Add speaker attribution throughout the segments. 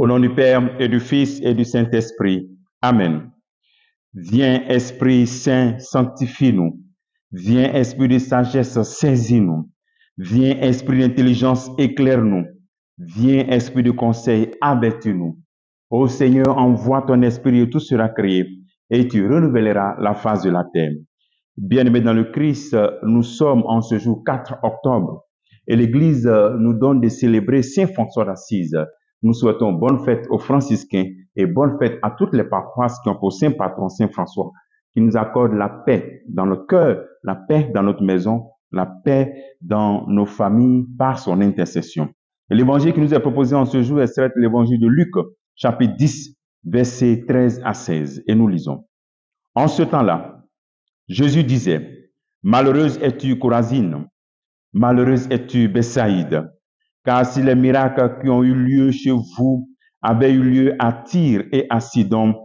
Speaker 1: Au nom du Père et du Fils et du Saint-Esprit. Amen. Viens, Esprit Saint, sanctifie-nous. Viens, Esprit de sagesse, saisis-nous. Viens, Esprit d'intelligence, éclaire-nous. Viens, Esprit de conseil, avertis-nous. Ô Seigneur, envoie ton Esprit et tout sera créé, et tu renouvelleras la face de la terre. Bien-aimés dans le Christ, nous sommes en ce jour 4 octobre, et l'Église nous donne de célébrer Saint François d'Assise. Nous souhaitons bonne fête aux franciscains et bonne fête à toutes les paroisses qui ont pour saint patron Saint François, qui nous accorde la paix dans notre cœur, la paix dans notre maison, la paix dans nos familles par son intercession. Et l'évangile qui nous est proposé en ce jour est certes l'évangile de Luc, chapitre 10, versets 13 à 16. Et nous lisons. En ce temps-là, Jésus disait, « Malheureuse es-tu, Chorazine, malheureuse es-tu, Bethsaïde, car si les miracles qui ont eu lieu chez vous avaient eu lieu à Tyr et à Sidon,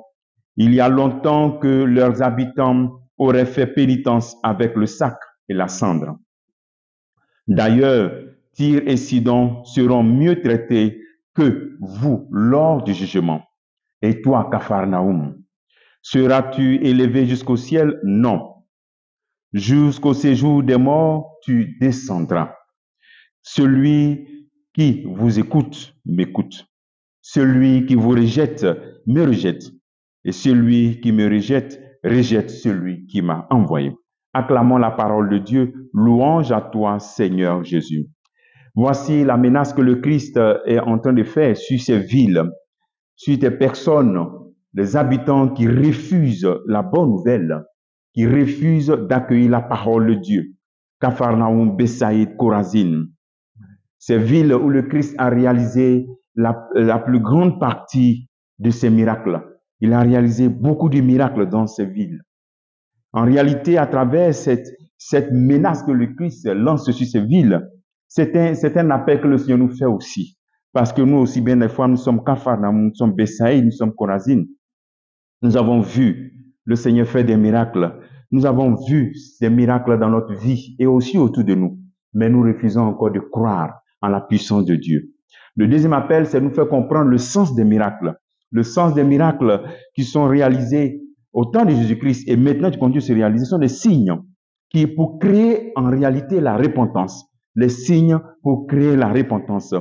Speaker 1: il y a longtemps que leurs habitants auraient fait pénitence avec le sac et la cendre. D'ailleurs, Tyr et Sidon seront mieux traités que vous lors du jugement. Et toi, Capharnaüm, seras-tu élevé jusqu'au ciel? Non. Jusqu'au séjour des morts, tu descendras. Celui qui vous écoute, m'écoute. Celui qui vous rejette, me rejette. Et celui qui me rejette, rejette celui qui m'a envoyé. Acclamons la parole de Dieu. Louange à toi, Seigneur Jésus. Voici la menace que le Christ est en train de faire sur ces villes, sur des personnes, des habitants qui refusent la bonne nouvelle, qui refusent d'accueillir la parole de Dieu. Capharnaüm, Bethsaïde, Chorazine. Ces villes où le Christ a réalisé la plus grande partie de ses miracles. Il a réalisé beaucoup de miracles dans ces villes. En réalité, à travers cette menace que le Christ lance sur ces villes, c'est un appel que le Seigneur nous fait aussi. Parce que nous aussi, bien des fois, nous sommes Capharnaüm, nous sommes Bethsaïde, nous sommes Chorazine. Nous avons vu le Seigneur faire des miracles. Nous avons vu des miracles dans notre vie et aussi autour de nous. Mais nous refusons encore de croire en la puissance de Dieu. Le deuxième appel, c'est de nous faire comprendre le sens des miracles. Le sens des miracles qui sont réalisés au temps de Jésus-Christ et maintenant qui continuent de se réaliser sont des signes qui pour créer en réalité la repentance. Les signes pour créer la repentance.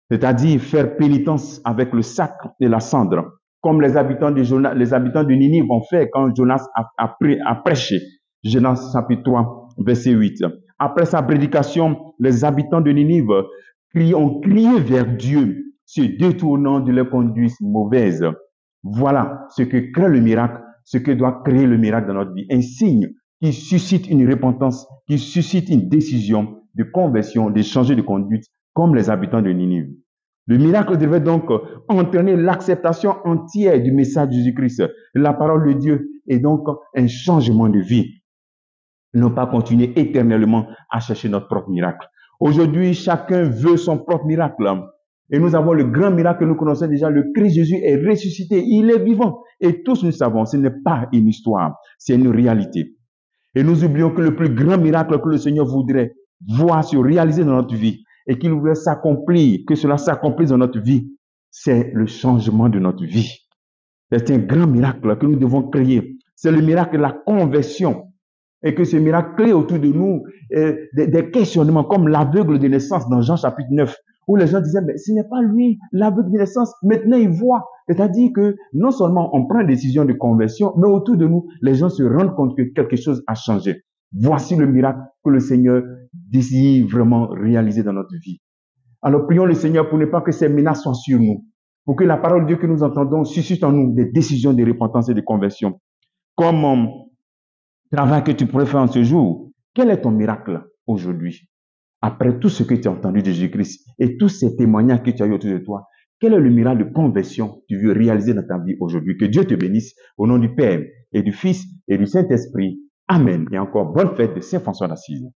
Speaker 1: C'est-à-dire faire pénitence avec le sac et la cendre, comme les habitants de Ninive ont fait quand Jonas a prêché. Jonas chapitre 3, verset 8. Après sa prédication, les habitants de Ninive ont crié vers Dieu, se détournant de leurs conduites mauvaises. Voilà ce que crée le miracle, ce que doit créer le miracle dans notre vie. Un signe qui suscite une repentance, qui suscite une décision de conversion, de changer de conduite, comme les habitants de Ninive. Le miracle devait donc entraîner l'acceptation entière du message de Jésus-Christ, la parole de Dieu, et donc un changement de vie. Ne pas continuer éternellement à chercher notre propre miracle. Aujourd'hui, chacun veut son propre miracle. Et nous avons le grand miracle que nous connaissons déjà, le Christ Jésus est ressuscité, il est vivant. Et tous nous savons, ce n'est pas une histoire, c'est une réalité. Et nous oublions que le plus grand miracle que le Seigneur voudrait voir se réaliser dans notre vie, et qu'il voudrait s'accomplir, que cela s'accomplisse dans notre vie, c'est le changement de notre vie. C'est un grand miracle que nous devons créer. C'est le miracle de la conversion. Et que ce miracle crée autour de nous des questionnements comme l'aveugle de naissance dans Jean chapitre 9, où les gens disaient, mais ce n'est pas lui, l'aveugle de naissance, maintenant il voit. C'est-à-dire que non seulement on prend une décision de conversion, mais autour de nous, les gens se rendent compte que quelque chose a changé. Voici le miracle que le Seigneur désire vraiment réaliser dans notre vie. Alors prions le Seigneur pour ne pas que ces menaces soient sur nous, pour que la parole de Dieu que nous entendons suscite en nous des décisions de repentance et de conversion. Comme travail que tu pourrais faire en ce jour, quel est ton miracle aujourd'hui? Après tout ce que tu as entendu de Jésus-Christ et tous ces témoignages que tu as eu autour de toi, quel est le miracle de conversion que tu veux réaliser dans ta vie aujourd'hui? Que Dieu te bénisse au nom du Père et du Fils et du Saint-Esprit. Amen. Et encore bonne fête de Saint François d'Assise.